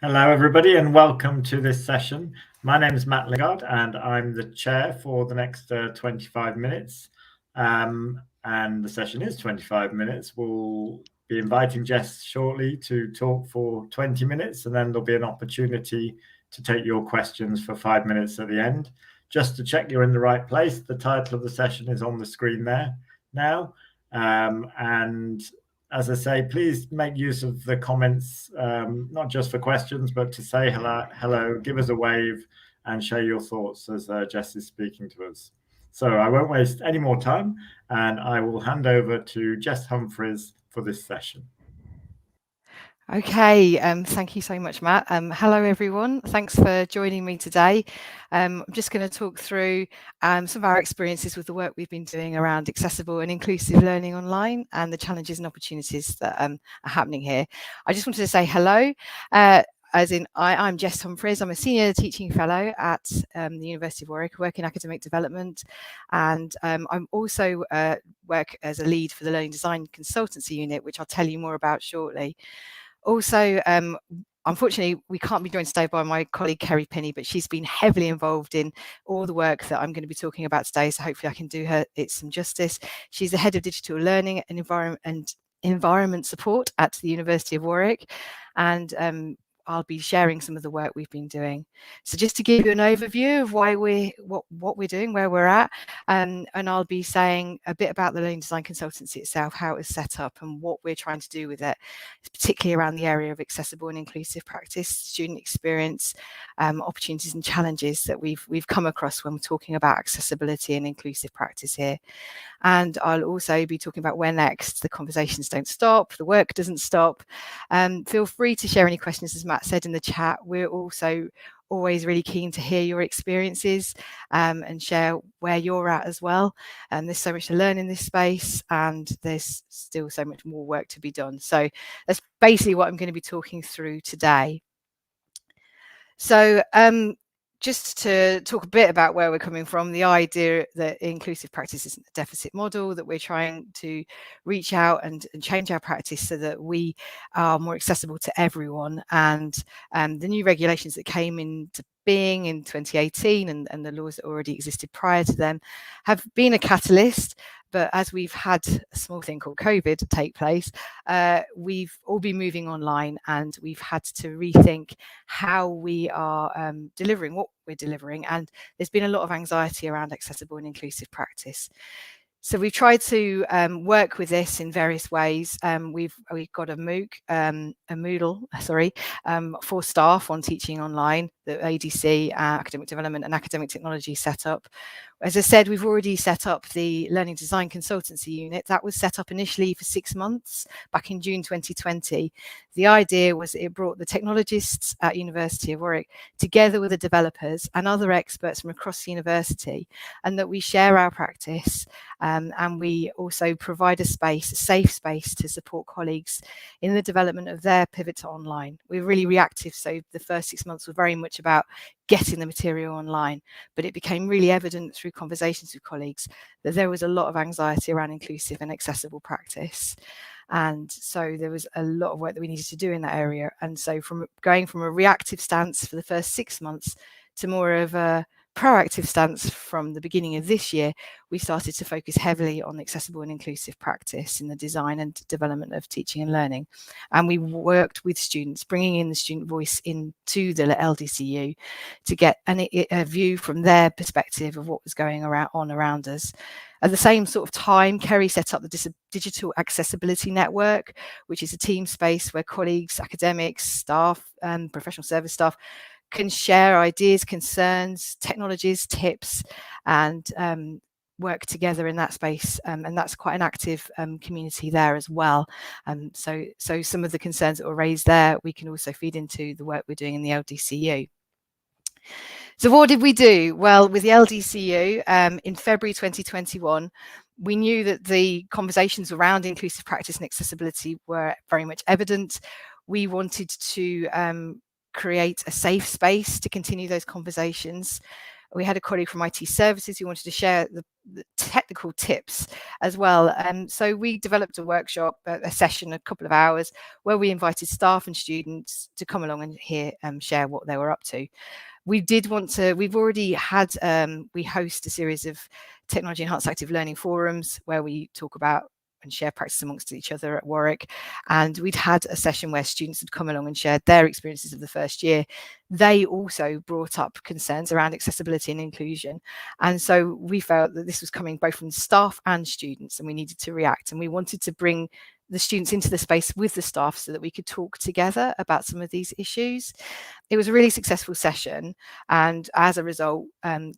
Hello, everybody, and welcome to this session. My name is Matt Lingard, and I'm the chair for the next 25 minutes. And the session is 25 minutes. We'll be inviting Jess shortly to talk for 20 minutes, and then there'll be an opportunity to take your questions for 5 minutes at the end. Just to check you're in the right place, the title of the session is on the screen there now. And as I say, please make use of the comments, not just for questions, but to say hello, give us a wave, and share your thoughts as Jess is speaking to us. So I won't waste any more time, and I will hand over to Jess Humphreys for this session. Okay, thank you so much, Matt. Hello, everyone. Thanks for joining me today. I'm just going to talk through some of our experiences with the work we've been doing around accessible and inclusive learning online and the challenges and opportunities that are happening here. I just wanted to say hello. I'm Jess Humphreys. I'm a senior teaching fellow at the University of Warwick. I work in academic development, and I'm also work as a lead for the Learning Design Consultancy Unit, which I'll tell you more about shortly. Also, unfortunately, we can't be joined today by my colleague Kerry Pinny, but she's been heavily involved in all the work that I'm going to be talking about today, so hopefully I can do her some justice. She's the head of digital learning and environment support at the University of Warwick, and I'll be sharing some of the work we've been doing. So just to give you an overview of why what we're doing, where we're at, and I'll be saying a bit about the Learning Design Consultancy itself, how it was set up and what we're trying to do with it, particularly around the area of accessible and inclusive practice, student experience, opportunities and challenges that we've come across when we're talking about accessibility and inclusive practice here. And I'll also be talking about where next. The conversations don't stop, the work doesn't stop. Feel free to share any questions, as Matt said in the chat. We're also always really keen to hear your experiences and share where you're at as well. And there's so much to learn in this space, and there's still so much more work to be done. So that's basically what I'm going to be talking through today. So just to talk a bit about where we're coming from, the idea that inclusive practice isn't a deficit model, that we're trying to reach out and change our practice so that we are more accessible to everyone. And the new regulations that came into being in 2018 and the laws that already existed prior to them have been a catalyst. But as we've had a small thing called COVID take place, we've all been moving online, and we've had to rethink how we are delivering what we're delivering. And there's been a lot of anxiety around accessible and inclusive practice. So we've tried to work with this in various ways. We've got a Moodle, for staff on teaching online, the ADC, academic development and academic technology setup. As I said, we've already set up the Learning Design Consultancy Unit. That was set up initially for 6 months back in June 2020. The idea was it brought the technologists at University of Warwick together with the developers and other experts from across the university, and that we share our practice, and we also provide a safe space to support colleagues in the development of their pivot to online. We're really reactive, so the first 6 months were very much about getting the material online, but it became really evident through conversations with colleagues that there was a lot of anxiety around inclusive and accessible practice. And so there was a lot of work that we needed to do in that area. And so from going from a reactive stance for the first 6 months to more of a proactive stance from the beginning of this year, we started to focus heavily on accessible and inclusive practice in the design and development of teaching and learning. And we worked with students, bringing in the student voice into the LDCU to get a view from their perspective of what was going on around us. At the same sort of time, Kerry set up the Digital Accessibility Network, which is a team space where colleagues, academics, staff, and professional service staff can share ideas, concerns, technologies, tips, and work together in that space. And that's quite an active community there as well. So some of the concerns that were raised there, we can also feed into the work we're doing in the LDCU. So what did we do? Well, with the LDCU, in February 2021, we knew that the conversations around inclusive practice and accessibility were very much evident. We wanted to create a safe space to continue those conversations. We had a colleague from IT services who wanted to share the technical tips as well. So we developed a workshop, a session, a couple of hours, where we invited staff and students to come along and hear share what they were up to. We've already had, we host a series of technology enhanced active learning forums where we talk about and share practice amongst each other at Warwick. And we'd had a session where students had come along and shared their experiences of the first year. They also brought up concerns around accessibility and inclusion. And so we felt that this was coming both from staff and students, and we needed to react. And we wanted to bring the students into the space with the staff so that we could talk together about some of these issues. It was a really successful session, and as a result,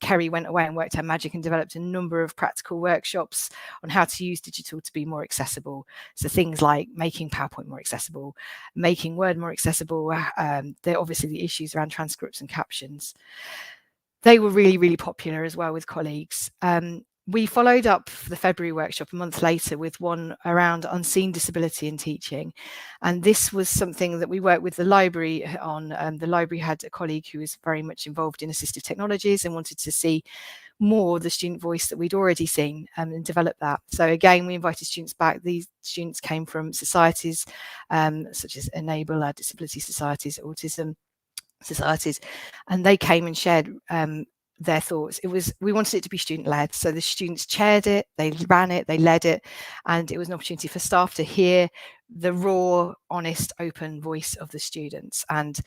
Kerry went away and worked her magic and developed a number of practical workshops on how to use digital to be more accessible. So things like making PowerPoint more accessible, making Word more accessible, obviously the issues around transcripts and captions. They were really, really popular as well with colleagues. We followed up the February workshop a month later with one around unseen disability in teaching. And this was something that we worked with the library on. The library had a colleague who was very much involved in assistive technologies and wanted to see more the student voice that we'd already seen and develop that. So again, we invited students back. These students came from societies such as Enable, disability societies, autism societies, and they came and shared their thoughts. We wanted it to be student-led, so the students chaired it, they ran it, they led it, and it was an opportunity for staff to hear the raw, honest, open voice of the students. And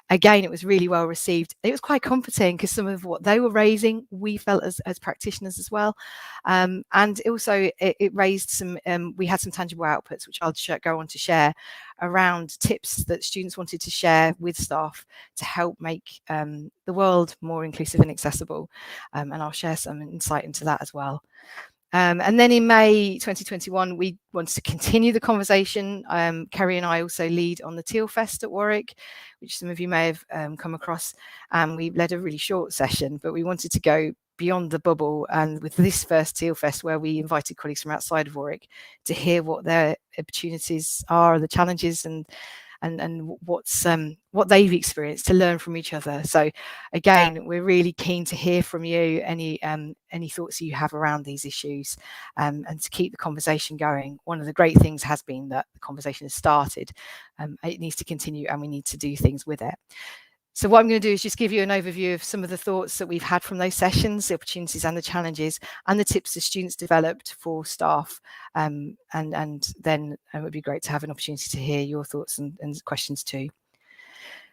again, it was really well received. It was quite comforting because some of what they were raising, we felt as practitioners as well. And also it raised some, we had some tangible outputs, which I'll go on to share, around tips that students wanted to share with staff to help make the world more inclusive and accessible. And I'll share some insight into that as well. And then in May 2021, we wanted to continue the conversation. Kerry and I also lead on the Teal Fest at Warwick, which some of you may have come across. We led a really short session, but we wanted to go beyond the bubble, and with this first Teal Fest, where we invited colleagues from outside of Warwick to hear what their opportunities are, the challenges, and what they've experienced, to learn from each other. So again, we're really keen to hear from you, any thoughts you have around these issues, and to keep the conversation going. One of the great things has been that the conversation has started. It needs to continue, and we need to do things with it. So what I'm going to do is just give you an overview of some of the thoughts that we've had from those sessions, the opportunities and the challenges, and the tips the students developed for staff. And then it would be great to have an opportunity to hear your thoughts and questions too.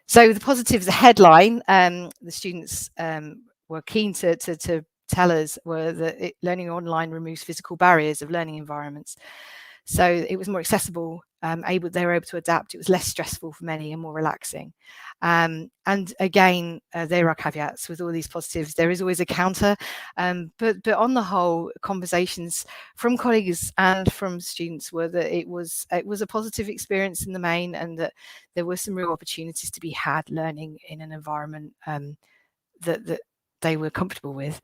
So the positives, the headline, the students were keen to tell us were that learning online removes physical barriers of learning environments. So it was more accessible, they were able to adapt. It was less stressful for many and more relaxing. And again, there are caveats with all these positives. There is always a counter, but on the whole, conversations from colleagues and from students were that it was a positive experience in the main, and that there were some real opportunities to be had learning in an environment that they were comfortable with.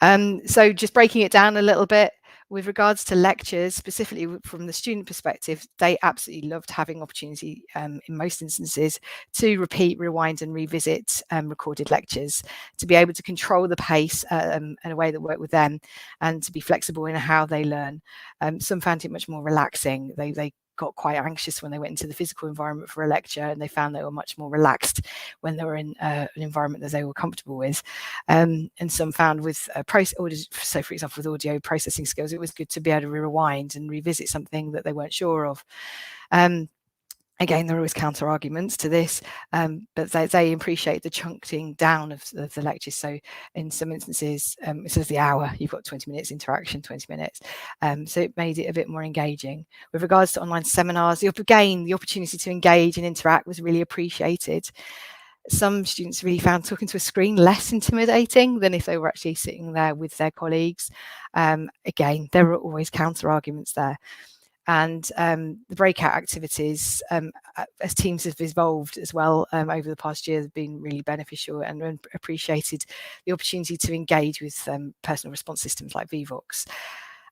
So just breaking it down a little bit, with regards to lectures, specifically from the student perspective, they absolutely loved having opportunity in most instances to repeat, rewind and revisit recorded lectures, to be able to control the pace in a way that worked with them, and to be flexible in how they learn. Some found it much more relaxing. They got quite anxious when they went into the physical environment for a lecture, and they found they were much more relaxed when they were in an environment that they were comfortable with. And some found with so for example, with audio processing skills, it was good to be able to rewind and revisit something that they weren't sure of. Again, there are always counter arguments to this, but they appreciate the chunking down of the lectures. So in some instances, instead of the hour, you've got 20 minutes interaction, 20 minutes. So it made it a bit more engaging. With regards to online seminars, again, the opportunity to engage and interact was really appreciated. Some students really found talking to a screen less intimidating than if they were actually sitting there with their colleagues. Again, there are always counter arguments there. And the breakout activities, as teams have evolved as well over the past year, have been really beneficial, and appreciated the opportunity to engage with personal response systems like Vvox.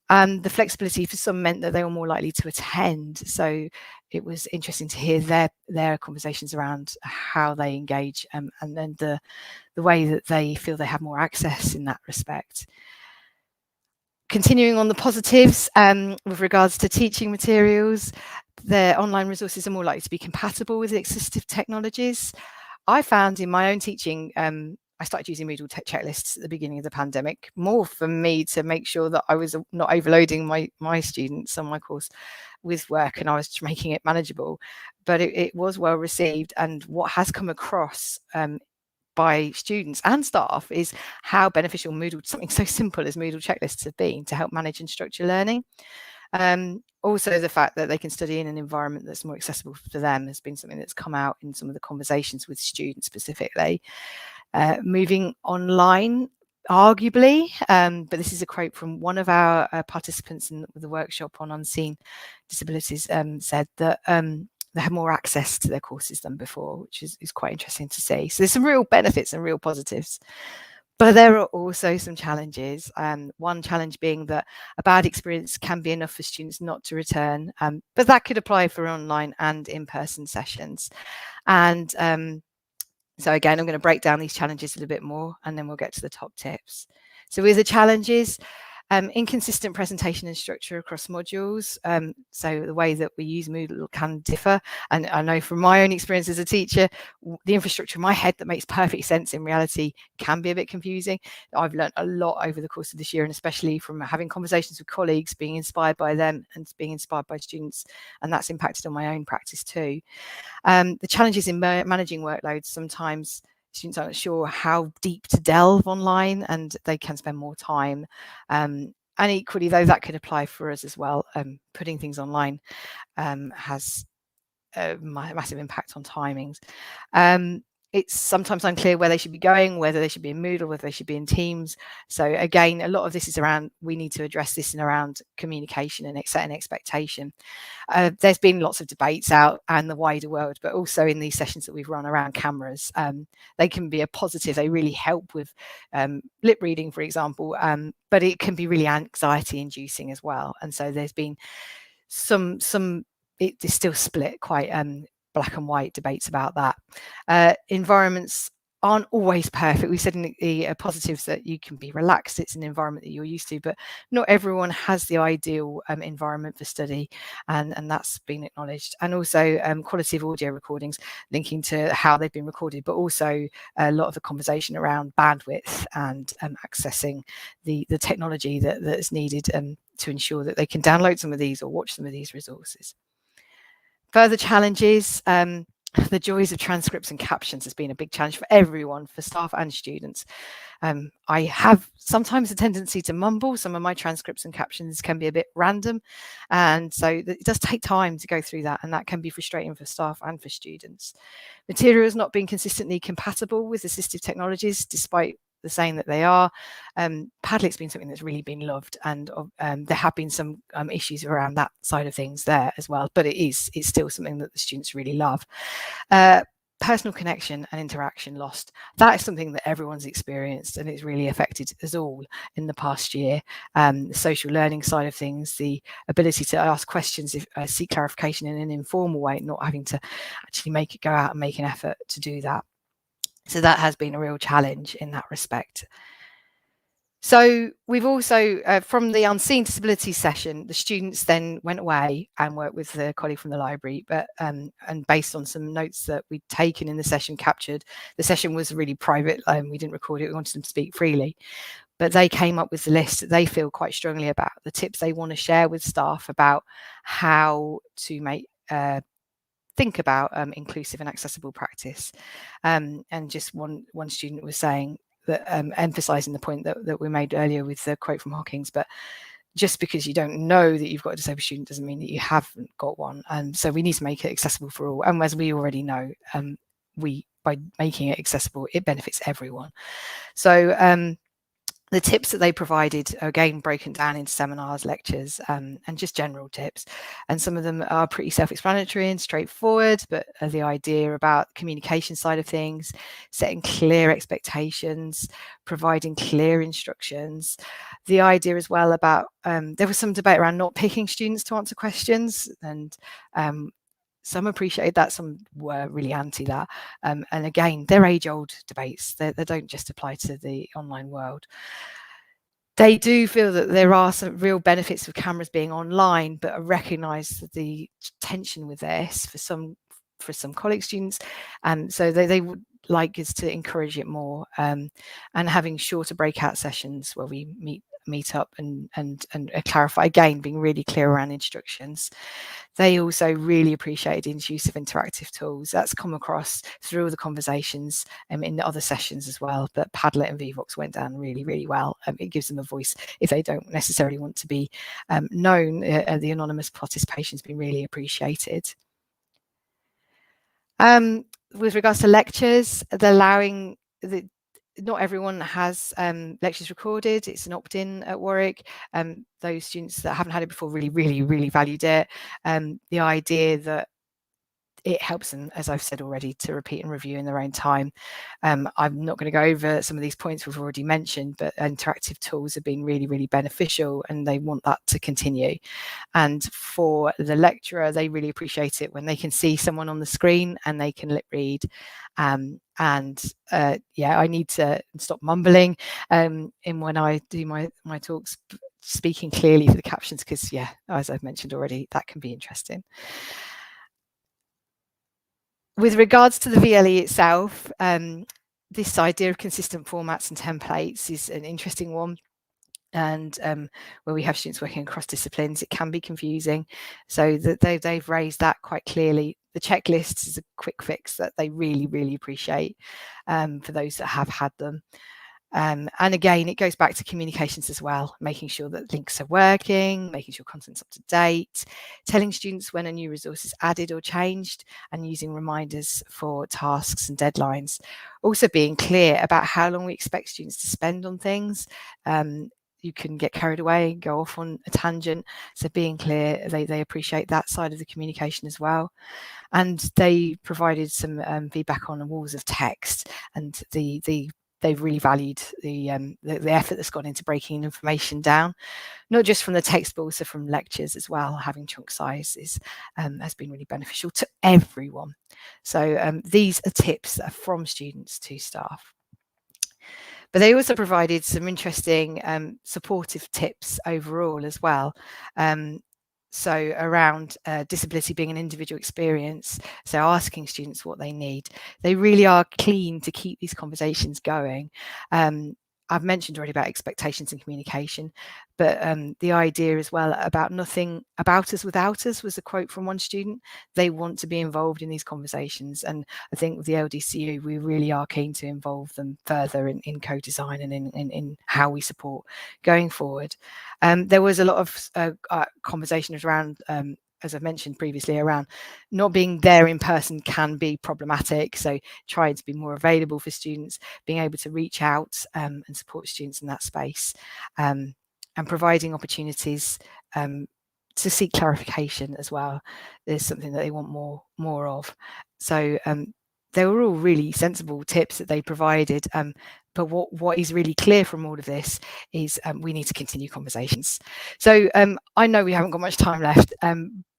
The flexibility for some meant that they were more likely to attend. So it was interesting to hear their conversations around how they engage, and then the way that they feel they have more access in that respect. Continuing on the positives, with regards to teaching materials, the online resources are more likely to be compatible with assistive technologies. I found in my own teaching, I started using Moodle checklists at the beginning of the pandemic, more for me to make sure that I was not overloading my students on my course with work, and I was making it manageable. But it was well received, and what has come across by students and staff is how beneficial Moodle, something so simple as Moodle checklists, have been to help manage and structure learning. Also, the fact that they can study in an environment that's more accessible for them has been something that's come out in some of the conversations with students specifically. Moving online, arguably, but this is a quote from one of our participants in the workshop on unseen disabilities, said that they have more access to their courses than before, which is quite interesting to see. So there's some real benefits and real positives. But there are also some challenges. One challenge being that a bad experience can be enough for students not to return, but that could apply for online and in-person sessions. And so again, I'm going to break down these challenges a little bit more, and then we'll get to the top tips. So with the challenges, inconsistent presentation and structure across modules. So the way that we use Moodle can differ. And I know from my own experience as a teacher, the infrastructure in my head that makes perfect sense in reality can be a bit confusing. I've learned a lot over the course of this year, and especially from having conversations with colleagues, being inspired by them and being inspired by students. And that's impacted on my own practice too. The challenges in managing workloads, sometimes students aren't sure how deep to delve online, and they can spend more time. And equally, though, that could apply for us as well. Putting things online has a massive impact on timings. It's sometimes unclear where they should be going, whether they should be in Moodle, whether they should be in Teams. So again, a lot of this is around, we need to address this in around communication and setting expectation. There's been lots of debates out and the wider world, but also in these sessions that we've run around cameras. They can be a positive. They really help with lip reading, for example, but it can be really anxiety inducing as well. And so there's been some it is still split, quite black and white debates about that. Environments aren't always perfect. We said in the positives that you can be relaxed. It's an environment that you're used to, but not everyone has the ideal environment for study, and that's been acknowledged. And also quality of audio recordings, linking to how they've been recorded, but also a lot of the conversation around bandwidth and accessing the technology that is needed to ensure that they can download some of these or watch some of these resources. Further challenges, the joys of transcripts and captions has been a big challenge for everyone, for staff and students. I have sometimes a tendency to mumble. Some of my transcripts and captions can be a bit random, and so it does take time to go through that, and that can be frustrating for staff and for students. Materials not being consistently compatible with assistive technologies, despite the saying that they are. Padlet's been something that's really been loved, and there have been some issues around that side of things there as well, but it's still something that the students really love. Personal connection and interaction lost. That is something that everyone's experienced, and it's really affected us all in the past year. The social learning side of things, the ability to ask questions, seek clarification in an informal way, not having to actually go out and make an effort to do that. So that has been a real challenge in that respect. So we've also, from the unseen disability session, the students then went away and worked with the colleague from the library, but and based on some notes that we'd taken in the session captured, the session was really private. We didn't record it, we wanted them to speak freely. But they came up with the list that they feel quite strongly about, the tips they want to share with staff about how to make think about inclusive and accessible practice. And just one student was saying that, emphasising the point that we made earlier with the quote from Hawkins, but just because you don't know that you've got a disabled student doesn't mean that you haven't got one. And so we need to make it accessible for all. And as we already know, by making it accessible, it benefits everyone. So The tips that they provided are again broken down into seminars, lectures, and just general tips. And some of them are pretty self-explanatory and straightforward, but the idea about communication side of things, setting clear expectations, providing clear instructions. The idea as well about, there was some debate around not picking students to answer questions, and some appreciated that, some were really anti that. And again, they're age-old debates. They don't just apply to the online world. They do feel that there are some real benefits of cameras being online, but recognise the tension with this for some college students, and so they would like us to encourage it more, and having shorter breakout sessions where we meet up and clarify, again being really clear around instructions. They also really appreciated the use of interactive tools. That's come across through all the conversations in the other sessions as well, but Padlet and Vvox went down really, really well. It gives them a voice if they don't necessarily want to be known. The anonymous participation has been really appreciated. With regards to lectures, they're allowing not everyone has lectures recorded. It's an opt-in at Warwick. Those students that haven't had it before really valued it. The idea that it helps them, as I've said already, to repeat and review in their own time. I'm not going to go over some of these points we've already mentioned, but interactive tools have been really beneficial, and they want that to continue. And for the lecturer, they really appreciate it when they can see someone on the screen and they can lip read. Yeah, I need to stop mumbling in when I do my talks, speaking clearly for the captions, because yeah, as I've mentioned already, that can be interesting. With regards to the VLE itself, this idea of consistent formats and templates is an interesting one. And where we have students working across disciplines, it can be confusing. So that they've raised that quite clearly. The checklist is a quick fix that they really appreciate for those that have had them. And again, it goes back to communications as well, making sure that links are working, making sure content's up to date, telling students when a new resource is added or changed, and using reminders for tasks and deadlines. Also being clear about how long we expect students to spend on things. You can get carried away, go off on a tangent. So being clear, they appreciate that side of the communication as well. And they provided some feedback on the walls of text, and they've really valued the effort that's gone into breaking information down, not just from the text, but also from lectures as well. Having chunk sizes has been really beneficial to everyone. So these are tips that are from students to staff. But they also provided some interesting supportive tips overall as well. So around disability being an individual experience, so asking students what they need. They really are keen to keep these conversations going. I've mentioned already about expectations and communication, but the idea as well about nothing about us without us was a quote from one student. They want to be involved in these conversations, and I think with the LDCU we really are keen to involve them further in co-design and in how we support going forward. There was a lot of conversations around as I've mentioned previously, around not being there in person can be problematic. So trying to be more available for students, being able to reach out and support students in that space, and providing opportunities to seek clarification as well is something that they want more of. So they were all really sensible tips that they provided. But what is really clear from all of this is we need to continue conversations. So I know we haven't got much time left,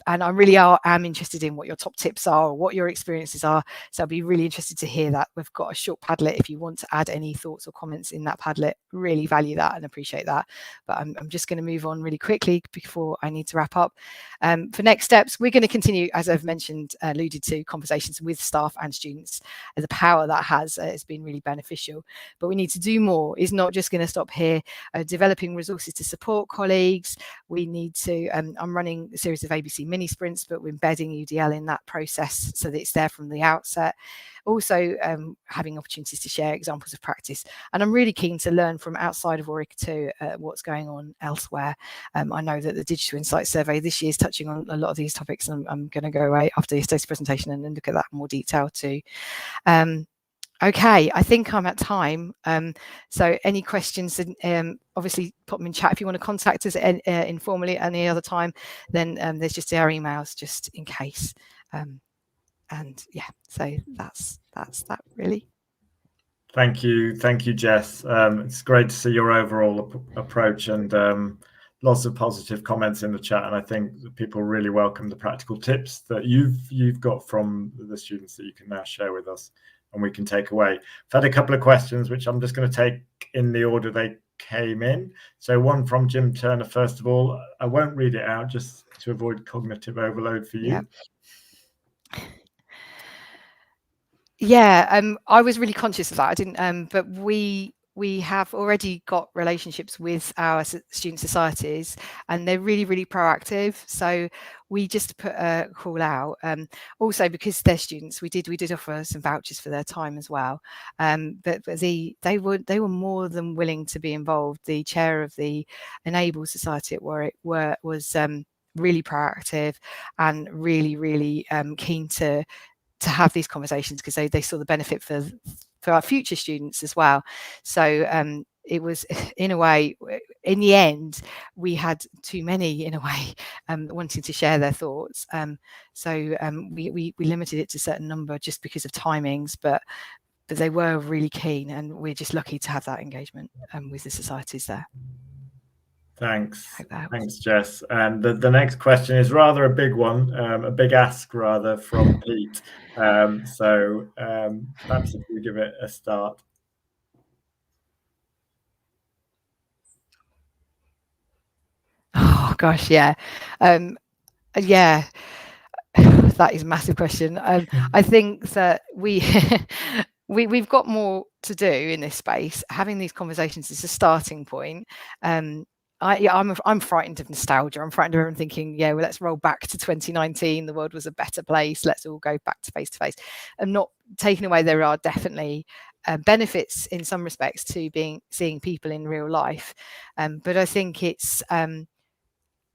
and I really am interested in what your top tips are, or what your experiences are. So I'll be really interested to hear that. We've got a short Padlet if you want to add any thoughts or comments in that Padlet. Really value that and appreciate that. But I'm just going to move on really quickly before I need to wrap up. For next steps, we're going to continue, as I've mentioned, alluded to, conversations with staff and students. The power that has been really beneficial. But we need to do more. It's not just going to stop here. Developing resources to support colleagues. We need to, I'm running a series of ABC mini sprints, but we're embedding UDL in that process so that it's there from the outset. Also having opportunities to share examples of practice. And I'm really keen to learn from outside of Warwick too, what's going on elsewhere. I know that the Digital Insights Survey this year is touching on a lot of these topics, and I'm going to go away after yesterday's presentation and look at that in more detail too. Okay, I think I'm at time. So any questions, obviously put them in chat. If you want to contact us informally at any other time, then there's just our emails just in case. And yeah, so that's that really. Thank you, Jess. It's great to see your overall approach, and lots of positive comments in the chat. And I think people really welcome the practical tips that you've got from the students that you can now share with us, and we can take away. I've had a couple of questions, which I'm just going to take in the order they came in. So one from Jim Turner, first of all. I won't read it out just to avoid cognitive overload for you. Yeah, I was really conscious of that. I didn't, but we have already got relationships with our student societies, and they're really proactive. So we just put a call out. Also, because they're students, we did offer some vouchers for their time as well. But they were more than willing to be involved. The chair of the Enable Society at Warwick was really proactive and really keen to have these conversations, because they saw the benefit for our future students as well. So it was, in a way, in the end, we had too many, in a way, wanting to share their thoughts. So we limited it to a certain number just because of timings, but they were really keen, and we're just lucky to have that engagement with the societies there. Thanks, Jess. And the next question is rather a big one, a big ask rather, from Pete. So perhaps if you give it a start. Oh gosh, yeah, yeah. That is a massive question. I think that we've got more to do in this space. Having these conversations is a starting point. I'm frightened of nostalgia. I'm frightened of everyone thinking, yeah, well, let's roll back to 2019. The world was a better place. Let's all go back to face to face. I'm not taking away. There are definitely benefits in some respects to seeing people in real life, but I think it's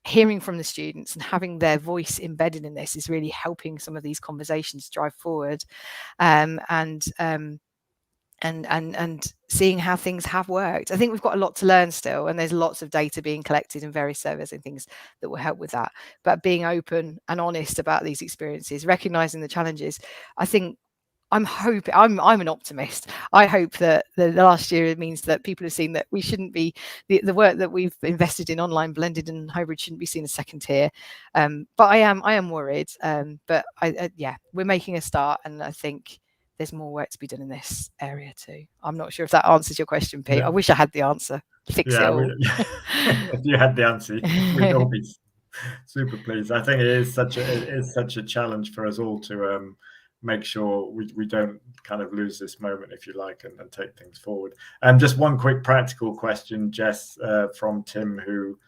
hearing from the students and having their voice embedded in this is really helping some of these conversations drive forward, and seeing how things have worked. I think we've got a lot to learn still, and there's lots of data being collected in various surveys and things that will help with that. But being open and honest about these experiences, recognizing the challenges, I think I'm an optimist. I hope that the last year means that people have seen that we shouldn't be, the work that we've invested in online, blended and hybrid shouldn't be seen as second tier. But I am worried. But yeah, we're making a start, and I think there's more work to be done in this area too. I'm not sure if that answers your question, Pete. Yeah. I wish I had the answer. Fix it all. If you had the answer, we'd all be super pleased. I think it is such a challenge for us all to make sure we don't kind of lose this moment, if you like, and take things forward. Just one quick practical question, Jess, from Tim, who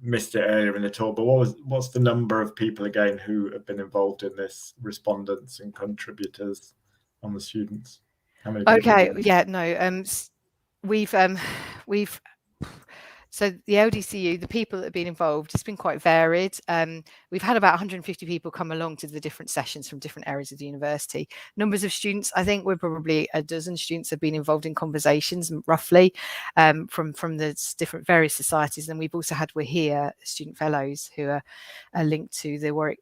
missed it earlier in the talk, but what's the number of people again who have been involved in this, respondents and contributors on the students? How many people? Okay, yeah, no, we've so the LDCU, the people that have been involved, it's been quite varied. We've had about 150 people come along to the different sessions from different areas of the university. Numbers of students, I think we're probably a dozen students have been involved in conversations, roughly, from the different various societies. And we've also had, we're here, student fellows who are linked to the Warwick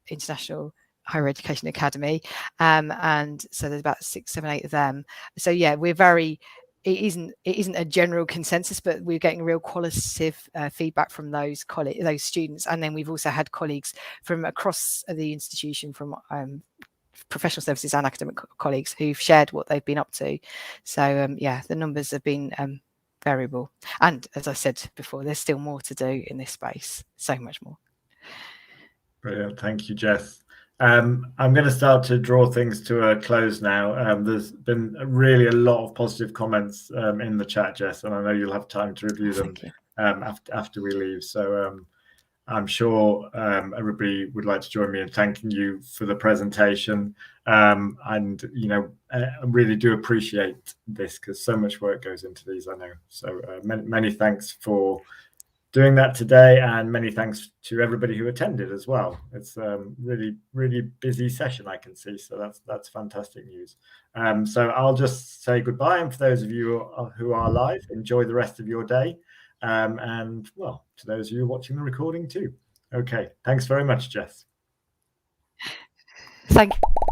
International Higher Education Academy, and so there's about 6, 7, 8 of them. So yeah, we're very, it isn't a general consensus, but we're getting real qualitative feedback from those students. And then we've also had colleagues from across the institution, from professional services and academic colleagues, who've shared what they've been up to. So yeah, the numbers have been variable. And as I said before, there's still more to do in this space, so much more. Brilliant. Thank you, Jess. I'm going to start to draw things to a close now. There's been really a lot of positive comments in the chat, Jess, and I know you'll have time to review them after we leave. So I'm sure everybody would like to join me in thanking you for the presentation. And, you know, I really do appreciate this, because so much work goes into these, I know. So many thanks for doing that today, and many thanks to everybody who attended as well. It's really, really busy session, I can see, so that's fantastic news. So I'll just say goodbye, and for those of you who are live, enjoy the rest of your day, and well, to those of you watching the recording too. Okay, thanks very much, Jess. Thank you.